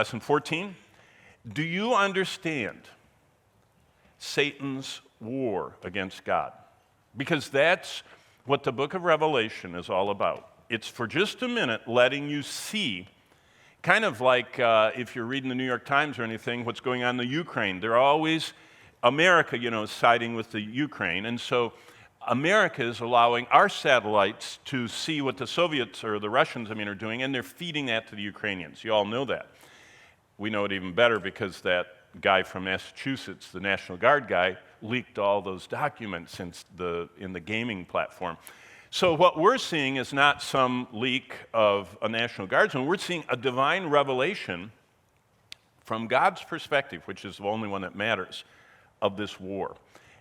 lesson 14. Do you understand Satan's war against God? Because that's what the book of Revelation is all about. It's for just a minute letting you see, kind of like if you're reading the New York Times or anything, what's going on in the Ukraine. They're always, America, siding with the Ukraine. And so America is allowing our satellites to see what the Soviets, or the Russians, are doing, and they're feeding that to the Ukrainians. You all know that. We know it even better because that guy from Massachusetts, the National Guard guy, leaked all those documents in the gaming platform. So what we're seeing is not some leak of a National Guardsman. We're seeing a divine revelation from God's perspective, which is the only one that matters, of this war.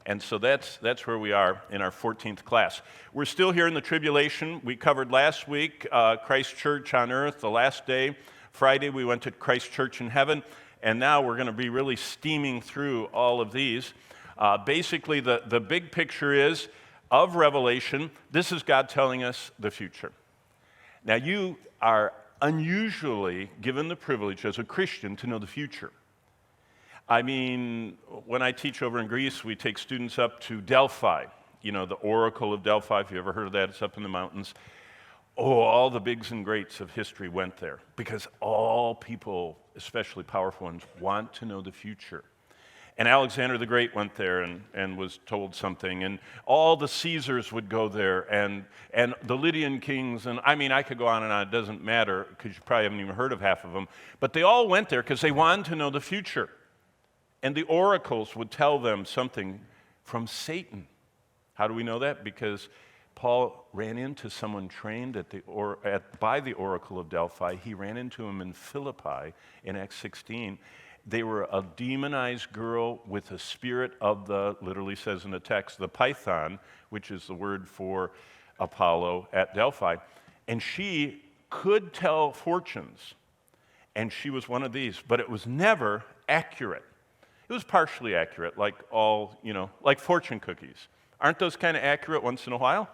And so that's where we are in our 14th class. We're still here in the tribulation. We covered last week Christ Church on earth, the last day. Friday we went to Christ Church in heaven. And now we're going to be really steaming through all of these. Basically, the big picture is of Revelation. This is God telling us the future. Now, you are unusually given the privilege as a Christian to know the future. When I teach over in Greece, we take students up to Delphi, the Oracle of Delphi. If you ever heard of that, it's up in the mountains. Oh, all the bigs and greats of history went there because all people, especially powerful ones, want to know the future. And Alexander the Great went there and was told something, and all the Caesars would go there, and the Lydian kings, and I could go on and on. It doesn't matter because you probably haven't even heard of half of them. But they all went there because they wanted to know the future. And the oracles would tell them something from Satan. How do we know that? Because Paul ran into someone trained by the Oracle of Delphi. He ran into him in Philippi in Acts 16. They were a demonized girl with a spirit of literally says in the text, the Python, which is the word for Apollo at Delphi. And she could tell fortunes. And she was one of these, but it was never accurate. It was partially accurate, like like fortune cookies. Aren't those kind of accurate once in a while?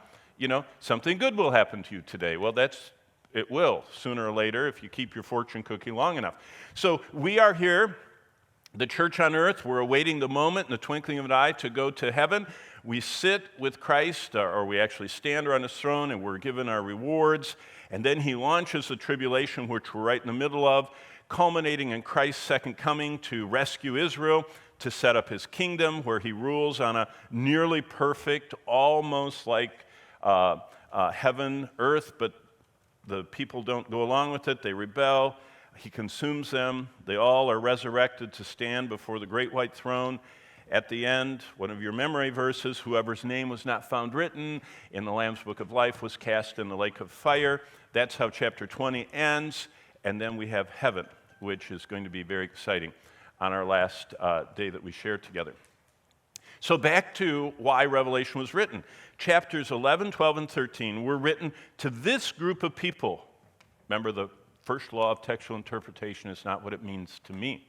Something good will happen to you today. Well, it will, sooner or later, if you keep your fortune cookie long enough. So we are here, the church on earth. We're awaiting the moment in the twinkling of an eye to go to heaven. We sit with Christ, or we actually stand around his throne, and we're given our rewards. And then he launches the tribulation, which we're right in the middle of, culminating in Christ's second coming to rescue Israel, to set up his kingdom, where he rules on a nearly perfect, almost like heaven, earth, but the people don't go along with it. They rebel. He consumes them. They all are resurrected to stand before the great white throne. At the end, one of your memory verses, whoever's name was not found written in the Lamb's Book of Life was cast in the lake of fire. That's how chapter 20 ends. And then we have heaven, which is going to be very exciting on our last day that we share together. So back to why Revelation was written. Chapters 11, 12, and 13 were written to this group of people. Remember, the first law of textual interpretation is not what it means to me.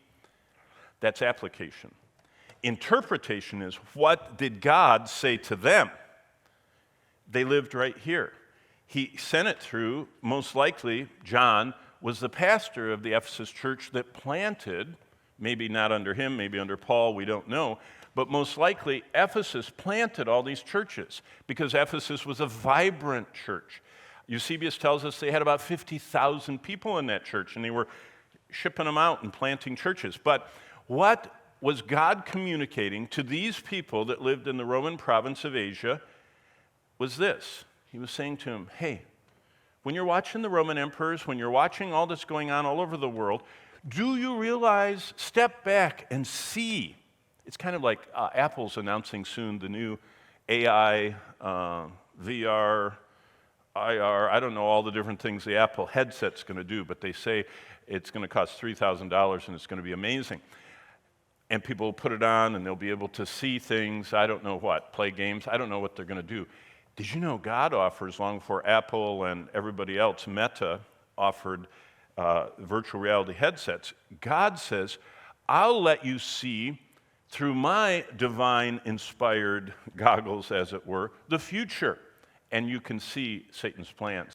That's application. Interpretation is, what did God say to them? They lived right here. He sent it through, most likely, John was the pastor of the Ephesus church that planted, maybe not under him, maybe under Paul, we don't know, but most likely Ephesus planted all these churches because Ephesus was a vibrant church. Eusebius tells us they had about 50,000 people in that church, and they were shipping them out and planting churches. But what was God communicating to these people that lived in the Roman province of Asia was this. He was saying to them, hey, when you're watching the Roman emperors, when you're watching all that's going on all over the world, do you realize, step back and see. It's kind of like Apple's announcing soon the new AI, VR, IR, I don't know all the different things the Apple headset's going to do, but they say it's going to cost $3,000 and it's going to be amazing. And people will put it on and they'll be able to see things, I don't know what, play games, I don't know what they're going to do. Did you know God offers, long before Apple and everybody else, Meta offered virtual reality headsets? God says, I'll let you see through my divine inspired goggles, as it were, the future. And you can see Satan's plans.